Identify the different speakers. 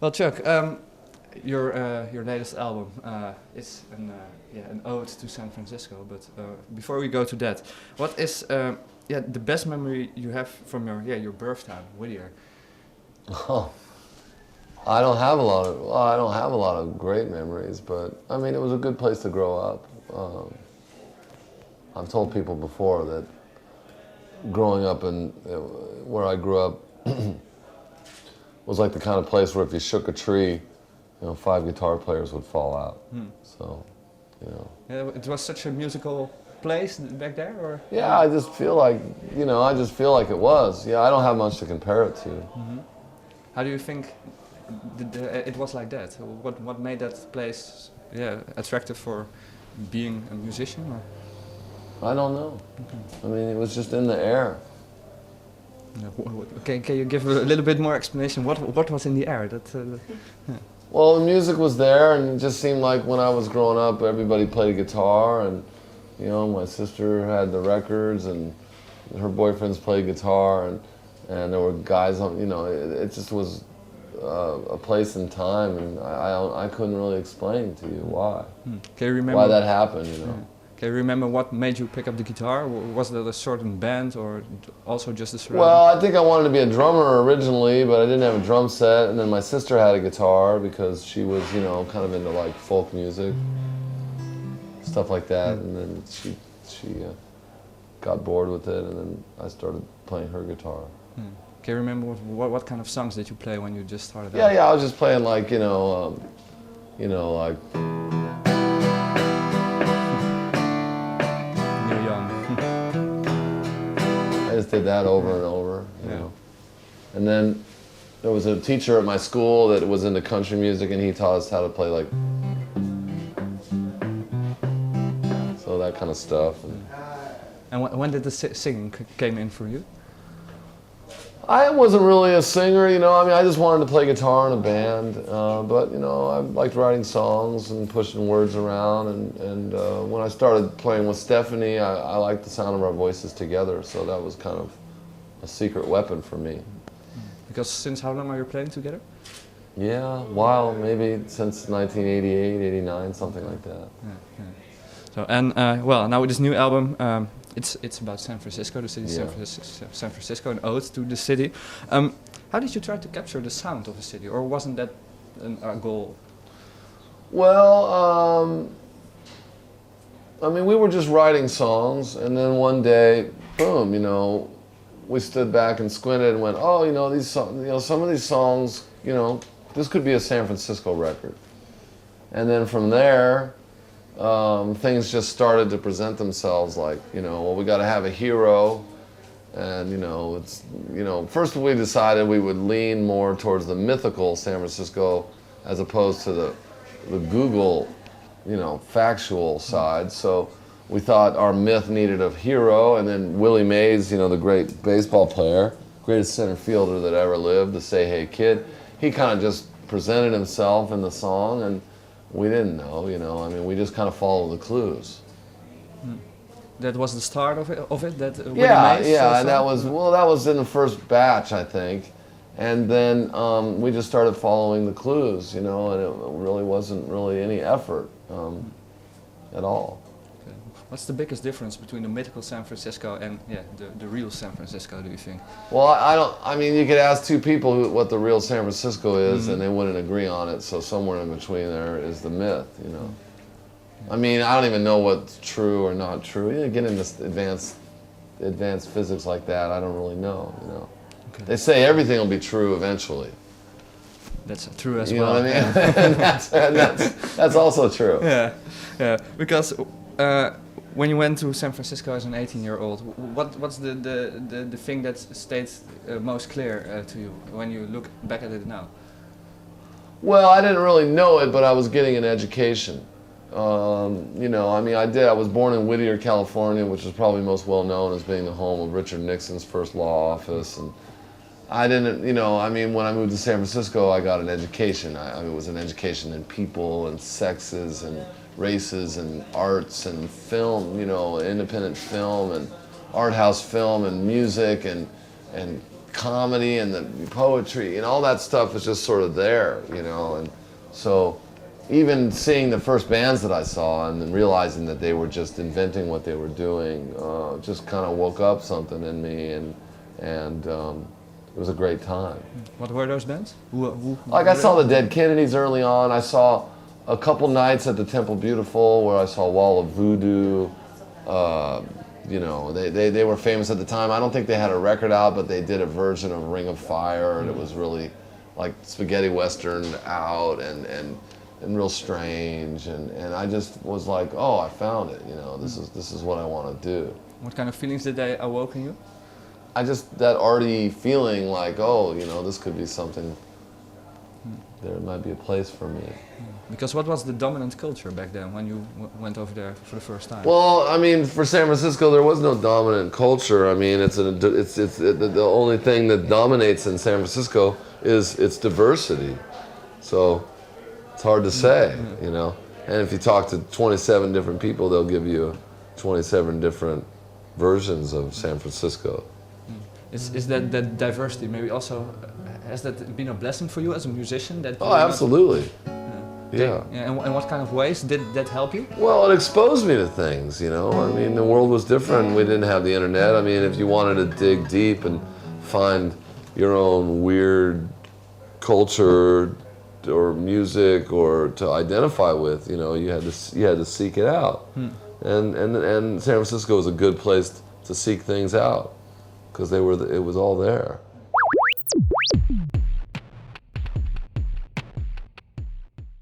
Speaker 1: Well, Chuck, your latest album is an ode to San Francisco. But before we go to that, what is the best memory you have from your birth town, Whittier?
Speaker 2: Oh, I don't have a lot of great memories, but I mean, it was a good place to grow up. I've told people before that growing up in where I grew up was like the kind of place where if you shook a tree, 5 guitar players would fall out. So,
Speaker 1: Yeah, it was such a musical place back there, or?
Speaker 2: Yeah, I just feel like, it was. Yeah, I don't have much to compare it to.
Speaker 1: How do you think it was like that? What made that place, attractive for being a musician? Or?
Speaker 2: I don't know. I mean, it was just in the air.
Speaker 1: Can you give a little bit more explanation? What was in the air?
Speaker 2: Well, the music was there, and it just seemed like when I was growing up, everybody played guitar, and my sister had the records, and her boyfriends played guitar, and there were guys on. It just was a place and time, and I couldn't really explain to you why.
Speaker 1: Can you remember
Speaker 2: why that happened?
Speaker 1: Can you remember what made you pick up the guitar? Was it a certain band or also just a certain...
Speaker 2: Well, I think I wanted to be a drummer originally, but I didn't have a drum set. And then my sister had a guitar because she was, kind of into like folk music, stuff like that. And then she got bored with it, and then I started playing her guitar.
Speaker 1: Can you remember what kind of songs did you play when you just started
Speaker 2: out?
Speaker 1: Yeah,
Speaker 2: I was just playing like, like... I just did that over and over, you know. And then there was a teacher at my school that was into country music, and he taught us how to play like, so that kind of stuff.
Speaker 1: And when did the singing came in for you?
Speaker 2: I wasn't really a singer, I mean, I just wanted to play guitar in a band, but, I liked writing songs and pushing words around, and when I started playing with Stephanie, I liked the sound of our voices together, so that was kind of a secret weapon for me.
Speaker 1: Because since how long are you playing together?
Speaker 2: Yeah, a while, maybe since 1988, 89, something like that.
Speaker 1: Yeah. So, and now with this new album, it's about San Francisco, the city San Francisco, an ode to the city. How did you try to capture the sound of the city, or wasn't that a goal?
Speaker 2: Well, I mean, we were just writing songs, and then one day, boom, we stood back and squinted and went, oh, these songs, some of these songs, this could be a San Francisco record. And then from there, things just started to present themselves like, well, we got to have a hero, and first we decided we would lean more towards the mythical San Francisco as opposed to the Google, factual side. So we thought our myth needed a hero, and then Willie Mays, the great baseball player, greatest center fielder that ever lived, the Say Hey Kid, he kind of just presented himself in the song, and we didn't know, I mean, we just kind of followed the clues.
Speaker 1: That was the start of it. That
Speaker 2: and that was in the first batch, I think, and then we just started following the clues, and it really wasn't any effort at all.
Speaker 1: Okay. What's the biggest difference between the mythical San Francisco and the real San Francisco, do you think?
Speaker 2: Well, I mean, you could ask two people what the real San Francisco is, and they wouldn't agree on it. So somewhere in between there is the myth, I mean, I don't even know what's true or not true. Get into advanced physics like that, I don't really know, Okay. They say everything will be true eventually.
Speaker 1: That's true as well.
Speaker 2: You know what I mean? that's also true.
Speaker 1: Yeah. Because when you went to San Francisco as an 18-year-old, what's the thing that stays most clear to you when you look back at it now?
Speaker 2: Well, I didn't really know it, but I was getting an education. I mean, I was born in Whittier, California, which is probably most well known as being the home of Richard Nixon's first law office. And I didn't, I mean, when I moved to San Francisco, I got an education. I mean, it was an education in people and sexes and races and arts and film, independent film and art house film and music and comedy and the poetry and all that stuff is just sort of there, you know. And so even seeing the first bands that I saw and then realizing that they were just inventing what they were doing, just kind of woke up something in me, and it was a great time.
Speaker 1: What were those bands?
Speaker 2: Like I saw the Dead Kennedys early on. I saw a couple nights at the Temple Beautiful where I saw Wall of Voodoo. You know, they were famous at the time. I don't think they had a record out, but they did a version of Ring of Fire, and it was really like spaghetti western out and real strange. And I just was like, oh, I found it. You know, this is what I want to do.
Speaker 1: What kind of feelings did they awoke in you?
Speaker 2: I just, that arty feeling like, oh, you know, this could be something. There might be a place for me.
Speaker 1: Because what was the dominant culture back then when you went over there for the first time?
Speaker 2: Well, I mean, for San Francisco, there was no dominant culture. I mean, the only thing that dominates in San Francisco is its diversity. So it's hard to say, you know. And if you talk to 27 different people, they'll give you 27 different versions of San Francisco.
Speaker 1: Is that diversity maybe also, has that been a blessing for you as a musician? That
Speaker 2: oh, absolutely.
Speaker 1: Yeah. And what kind of ways did that help you?
Speaker 2: Well, it exposed me to things, you know. I mean, the world was different. We didn't have the internet. I mean, if you wanted to dig deep and find your own weird culture or music or to identify with, you know, you had to seek it out. And San Francisco was a good place to seek things out because it was all there.